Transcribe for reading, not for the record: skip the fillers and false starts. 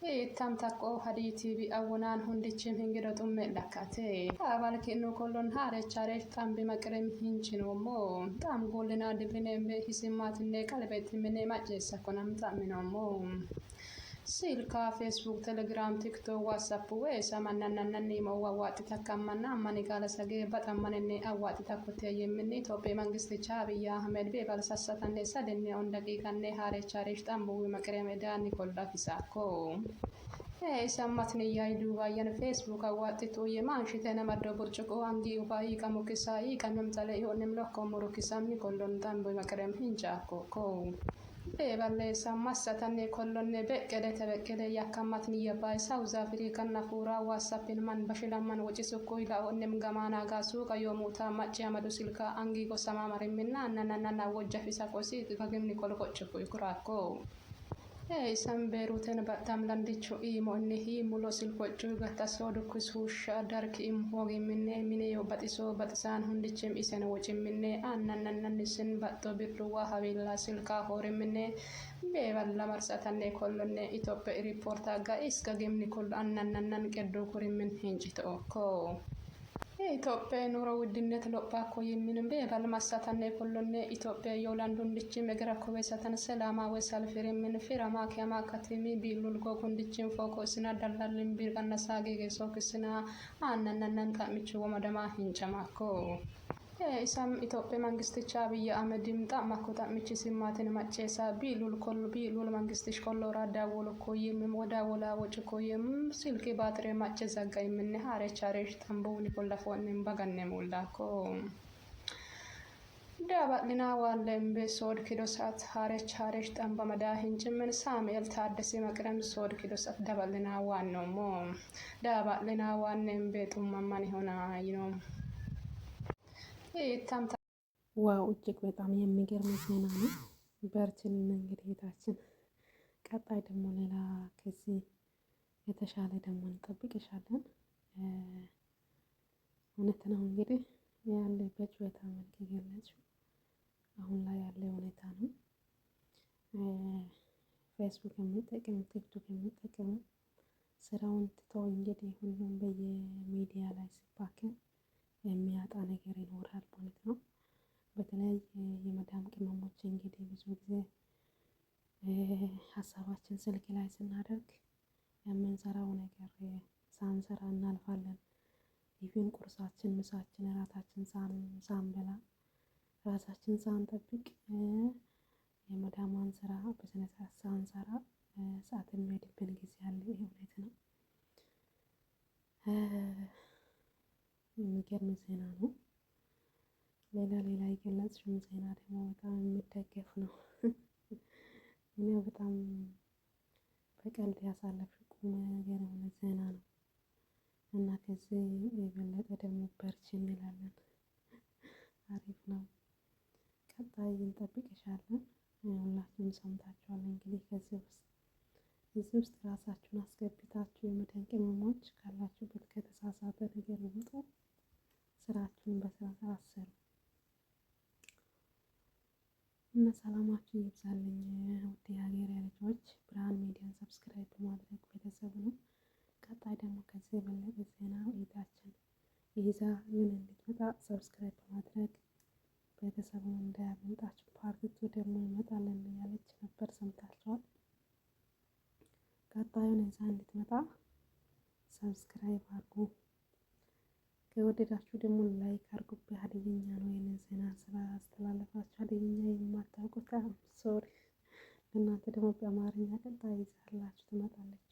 Tam takko hadi TV awonan hundichim hingido tumme dakate abalki inno kollon hare chare tambi makrem hinchino mo tam golina dibine be hisimatine qalbeti mine majessa konam tamino mo silka Facebook Telegram TikTok WhatsApp we samanananni mo wawati takamana manigala sage batamanne awati takote yemni tobe mangisti chabiya Ahmed be balsasatanne sadenne on daqiqanne hare chare tambu makrem dani kolla fisako sammatni yaidu bayan Facebook awati to yemanshitena maddo burchuko angi ubai kamukisai kanamtale yonem lokkomuru kisami kollon tambu makrem hinchako ko balle sammasatanne kollonne bekkede tebekkede yakkammatni yabay South Africa nafura WhatsAppin man bashilaman wajisuko ila onnem gamana gasu kayomuta machi amadu silka angi ko samamarin minna nanana wajjafisa kosi kagimni kolkochko ikurako samberuten batam landicho imo nehi mulo silkochu gatasodu kususha dark im hogi minne yo batisan hundichem isen wajim minne annanannisin batto birruwa havilla silka hore minne bevalla marsatanne kollonne itoppe reporta ga iska gemni koll annanan keddo kurimin hinjito ko ኢትዮጵያ ኑሮ ውድነት ለባኮ የሚንም በባል ማሳታነ ኮሎነ ኢትዮጵያ የውላንዱን ልጅ መገራኮ በሰተን ሰላማ ወሰልፈር ምን ፍራማ ከማ ከተሚ ቢሉል ጎንድችን ፎከስና ዳላልን ቢርቀነሳገ ገሶክስና አነነነን ታምቹ ወመደማ hinchamaako isam ኢትዮጵያ መንግስት ቻብያ አመድም ጣማኮ ታምቺ ሲማተን ማጨሳ ቢሉል መንግስትሽ ኮሎራ ዳወሎ ኮይም ወዳወላ ወጭኮይም ስልክ ባትሪ ማጨዛጋ የምን ሀረቻሬሽ ታምቦኒ ኮላፎንም ባጋነ ሞላኮ ዳባልና ዋለም በሶድ ኪሎሳት ሀረቻሬሽ ታምባ መዳህን ጭምን ሳሙኤል ታደሰ መቅረም ሶድ ኪሎሳት ዳባልና ዋኖሞ ዳባልና ዋንም በጡማማን ሆና ይኖ ዋው እጅግ በጣም የሚገርም ዜና ነው። በርችልን እንግዲህ እህታችን፣ ቀጣይ ደግሞ ሌላ ከዚህ የተሻለ ደግሞ እንጠብቅሻለን። እውነት ነው እንግዲህ ያለበት ሁኔታ መልክ ገለጽሽው አሁን ላይ ያለ ሁኔታ ነው። ፌስቡክ የሚጠቀም ቲክቶክ የሚጠቀም ስራውን ትቶ እንግዲህ ሁሉም በየሚዲያ ላይ ሲባከን የሚያጣ ነገር ይኖራል ማለት ነው። በተለይ የመዳም ቅመሞች እንግዲህ ብዙ ጊዜ ሀሳባችን ስልክ ላይ ስናደርግ የምንሰራው ነገር ሳንሰራ እናልፋለን። ኢቭን ቁርሳችን፣ ምሳችን፣ እራታችን ሳንበላ ራሳችን ሳንጠብቅ የመዳሟን ስራ በስነ ስርዓት ሳንሰራ ሰዓት የሚሄድብን ጊዜ አለ። ይሄ እውነት ነው። የሚገርም ዜና ነው። ሌላ የገለጽሽው ዜና ደግሞ በጣም የሚደገፍ ነው። እኔ በጣም በቀልድ ያሳለፍሽው ቁም ነገር የሆነ ዜና ነው እና ከዚህ የበለጠ ደግሞ በርቺ እንላለን። አሪፍ ነው። ቀጣይ እንጠብቅሻለን። ሁላችሁም ሰምታችኋል እንግዲህ እዚህ ውስጥ ራሳችሁን አስገብታችሁ የመዳም ቅመሞች ካላችሁበት ከተሳሳተ ነገር ውጡ። ስራችሁን በስርዓት ስሩ እና ሰላማችሁ ይብዛልኝ። ውድ የሀገሬ ልጆች ብርሃን ሚዲያን ሰብስክራይብ በማድረግ ቤተሰብ ነው። ቀጣይ ደግሞ ከዚህ የበለጠ ዜና እህታችን ይዛ ምን እንድትመጣ ሰብስክራይብ በማድረግ ቤተሰቡን እንዳያመልጣችሁ። ፓርት ቱ ደግሞ ይመጣልን እያለች ነበር፣ ሰምታችኋል። ቀጣዩን ይዛ እንድትመጣ ሰብስክራይብ አድርጉ። ከወደዳችሁ ደግሞ ላይክ አድርጉ። በሀዲይኛ ነው የኔ ዜና ስላስተላለፋችሁ ሀዲይኛ የማታውቁት ሶሪ። እናንተ ደግሞ በአማርኛ ቀጣይ ይዛላችሁ ትመጣለች።